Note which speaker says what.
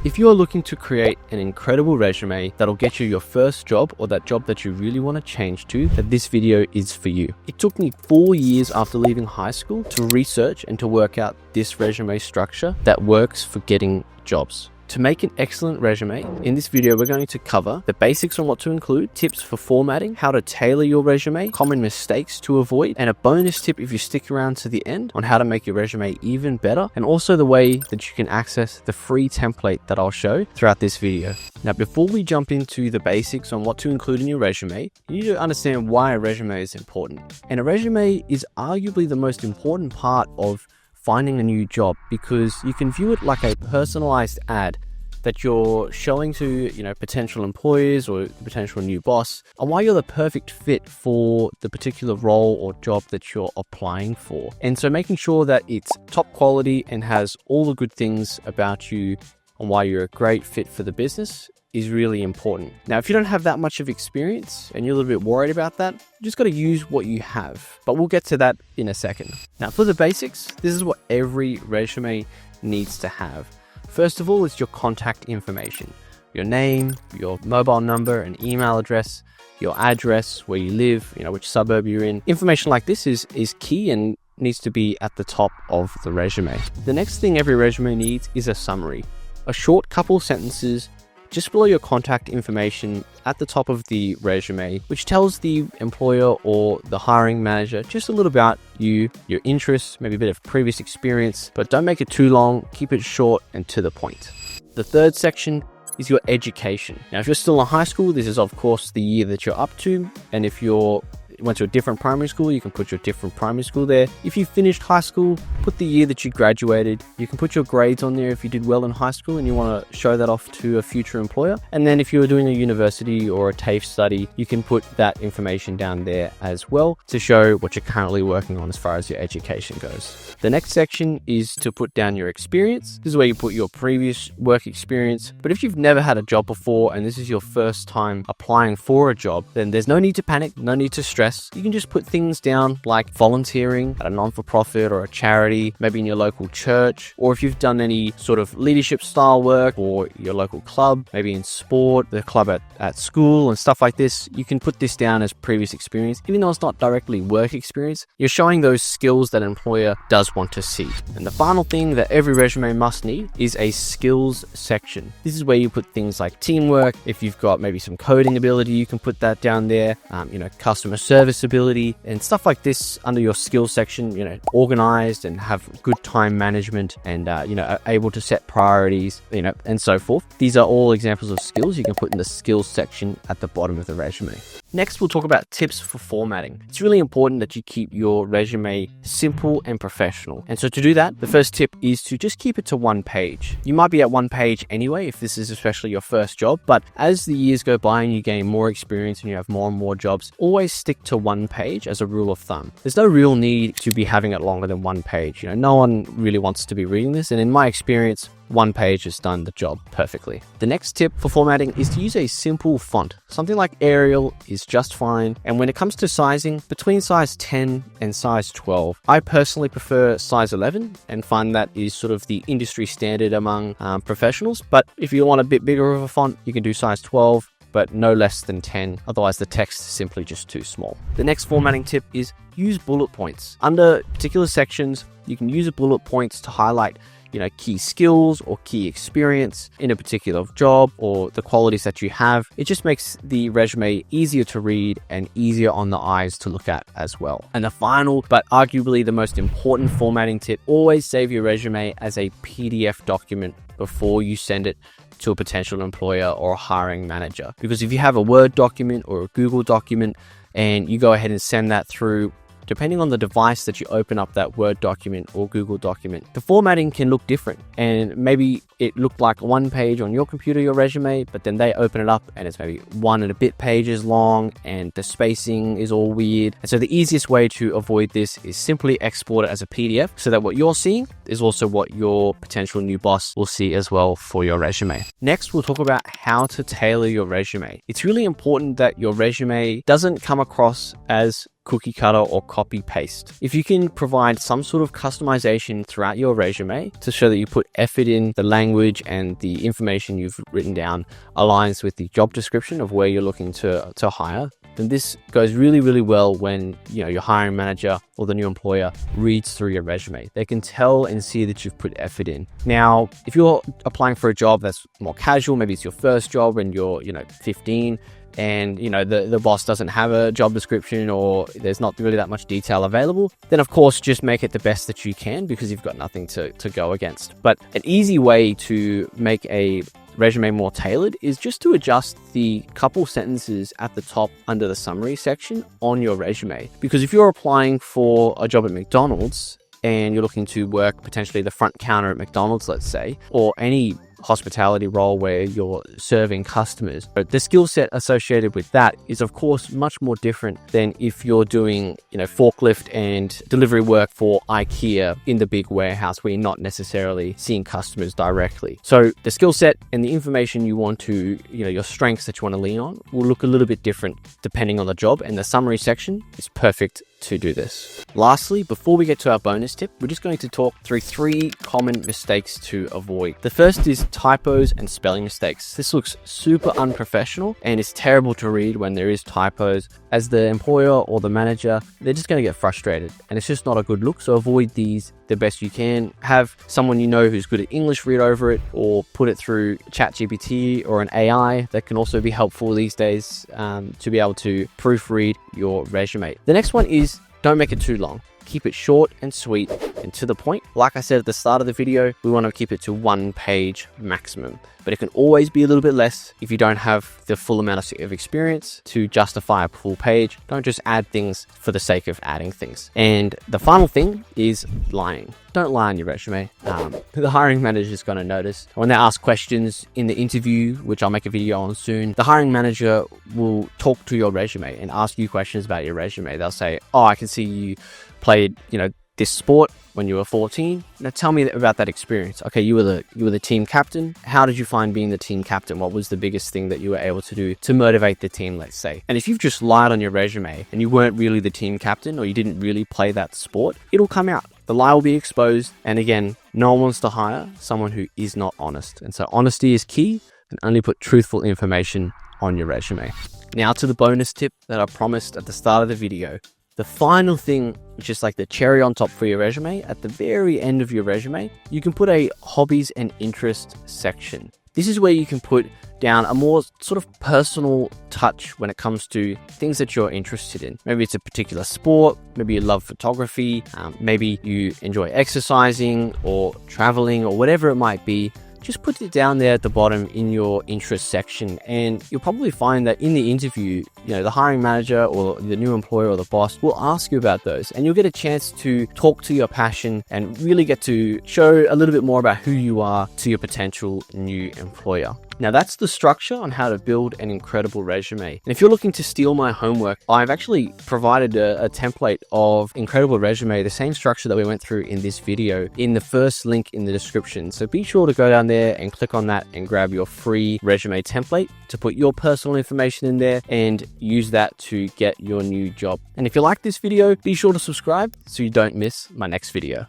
Speaker 1: If you are looking to create an incredible resume that'll get you your first job or that job that you really want to change to, then this video is for you. It took me 4 years after leaving high school to research and to work out this resume structure that works for getting jobs. To make an excellent resume, in this video we're going to cover the basics on what to include, tips for formatting, how to tailor your resume, common mistakes to avoid, and a bonus tip if you stick around to the end on how to make your resume even better, and also the way that you can access the free template that I'll show throughout this video. Now, before we jump into the basics on what to include in your resume, you need to understand why a resume is important. And a resume is arguably the most important part of finding a new job, because you can view it like a personalized ad that you're showing to, potential employers or potential new boss on why you're the perfect fit for the particular role or job that you're applying for. And so making sure that it's top quality and has all the good things about you on why you're a great fit for the business is really important. Now, if you don't have that much of experience and you're a little bit worried about that, you just got to use what you have. But we'll get to that in a second. Now, for the basics, this is what every resume needs to have. First of all, it's your contact information. Your name, your mobile number and email address, your address, where you live, which suburb you're in. Information like this is key and needs to be at the top of the resume. The next thing every resume needs is a summary. A short couple sentences just below your contact information at the top of the resume, which tells the employer or the hiring manager just a little about you, your interests, maybe a bit of previous experience, but don't make it too long, keep it short and to the point. The third section is your education. Now, if you're still in high school, this is of course the year that you're up to, and if you went to a different primary school, you can put your different primary school there. If you finished high school, put the year that you graduated. You can put your grades on there if you did well in high school and you want to show that off to a future employer. And then if you were doing a university or a TAFE study, you can put that information down there as well to show what you're currently working on as far as your education goes. The next section is to put down your experience. This is where you put your previous work experience. But if you've never had a job before and this is your first time applying for a job, then there's no need to panic, no need to stress. You can just put things down like volunteering at a non-for-profit or a charity, maybe in your local church, or if you've done any sort of leadership style work or your local club, maybe in sport, the club at school and stuff like this, you can put this down as previous experience. Even though it's not directly work experience, you're showing those skills that an employer does want to see. And the final thing that every resume must need is a skills section. This is where you put things like teamwork. If you've got maybe some coding ability, you can put that down there, customer service ability and stuff like this under your skills section, organized and have good time management and, able to set priorities, and so forth. These are all examples of skills you can put in the skills section at the bottom of the resume. Next, we'll talk about tips for formatting. It's really important that you keep your resume simple and professional. And so to do that, the first tip is to just keep it to one page. You might be at one page anyway, if this is especially your first job, but as the years go by and you gain more experience and you have more and more jobs, always stick to one page as a rule of thumb. There's no real need to be having it longer than one page. No one really wants to be reading this. And in my experience, one page has done the job perfectly. The next tip for formatting is to use a simple font. Something like Arial is just fine. And when it comes to sizing, between size 10 and size 12, I personally prefer size 11 and find that is sort of the industry standard among professionals. But if you want a bit bigger of a font, you can do size 12. But no less than 10. Otherwise, the text is simply just too small. The next formatting tip is use bullet points. Under particular sections, you can use bullet points to highlight key skills or key experience in a particular job or the qualities that you have. It just makes the resume easier to read and easier on the eyes to look at as well. And the final, but arguably the most important formatting tip, always save your resume as a PDF document before you send it to a potential employer or a hiring manager. Because if you have a Word document or a Google document and you go ahead and send that through, depending on the device that you open up that Word document or Google document, the formatting can look different. And maybe it looked like one page on your computer, your resume, but then they open it up and it's maybe 1 and a bit pages long and the spacing is all weird. And so the easiest way to avoid this is simply export it as a PDF so that what you're seeing is also what your potential new boss will see as well for your resume. Next, we'll talk about how to tailor your resume. It's really important that your resume doesn't come across as cookie cutter or copy paste. If you can provide some sort of customization throughout your resume to show that you put effort in, the language and the information you've written down aligns with the job description of where you're looking to hire, then this goes really, really well when your hiring manager or the new employer reads through your resume. They can tell and see that you've put effort in. Now, if you're applying for a job that's more casual, maybe it's your first job and you're 15, and the boss doesn't have a job description or there's not really that much detail available, then of course just make it the best that you can because you've got nothing to go against. But an easy way to make a resume more tailored is just to adjust the couple sentences at the top under the summary section on your resume. Because if you're applying for a job at McDonald's and you're looking to work potentially the front counter at McDonald's, let's say, or any hospitality role where you're serving customers, but the skill set associated with that is of course much more different than if you're doing forklift and delivery work for IKEA in the big warehouse where you're not necessarily seeing customers directly. So the skill set and the information you want to, your strengths that you want to lean on will look a little bit different depending on the job, and the summary section is perfect to do this. Lastly, before we get to our bonus tip, we're just going to talk through 3 common mistakes to avoid. The first is typos and spelling mistakes. This looks super unprofessional and it's terrible to read when there is typos. As the employer or the manager, they're just going to get frustrated and it's just not a good look. So avoid these the best you can. Have someone who's good at English read over it, or put it through ChatGPT or an AI that can also be helpful these days to be able to proofread your resume. The next one is don't make it too long. Keep it short and sweet and to the point. Like I said at the start of the video, we want to keep it to 1 page maximum, but it can always be a little bit less if you don't have the full amount of experience to justify a full page. Don't just add things for the sake of adding things. And the final thing is lying. Don't lie on your resume. The hiring manager is going to notice. When they ask questions in the interview, which I'll make a video on soon, the hiring manager will talk to your resume and ask you questions about your resume. They'll say, oh, I can see you played, this sport when you were 14. Now tell me about that experience. Okay, you were the team captain. How did you find being the team captain? What was the biggest thing that you were able to do to motivate the team, let's say? And if you've just lied on your resume and you weren't really the team captain or you didn't really play that sport, it'll come out. The lie will be exposed. And again, no one wants to hire someone who is not honest. And so honesty is key, and only put truthful information on your resume. Now to the bonus tip that I promised at the start of the video. The final thing, which is like the cherry on top for your resume, at the very end of your resume, you can put a hobbies and interest section. This is where you can put down a more sort of personal touch when it comes to things that you're interested in. Maybe it's a particular sport, maybe you love photography, maybe you enjoy exercising or traveling or whatever it might be. Just put it down there at the bottom in your interest section, and you'll probably find that in the interview, the hiring manager or the new employer or the boss will ask you about those, and you'll get a chance to talk to your passion and really get to show a little bit more about who you are to your potential new employer. Now that's the structure on how to build an incredible resume. And if you're looking to steal my homework, I've actually provided a template of incredible resume, the same structure that we went through in this video, in the first link in the description. So be sure to go down there and click on that and grab your free resume template to put your personal information in there and use that to get your new job. And if you like this video, be sure to subscribe so you don't miss my next video.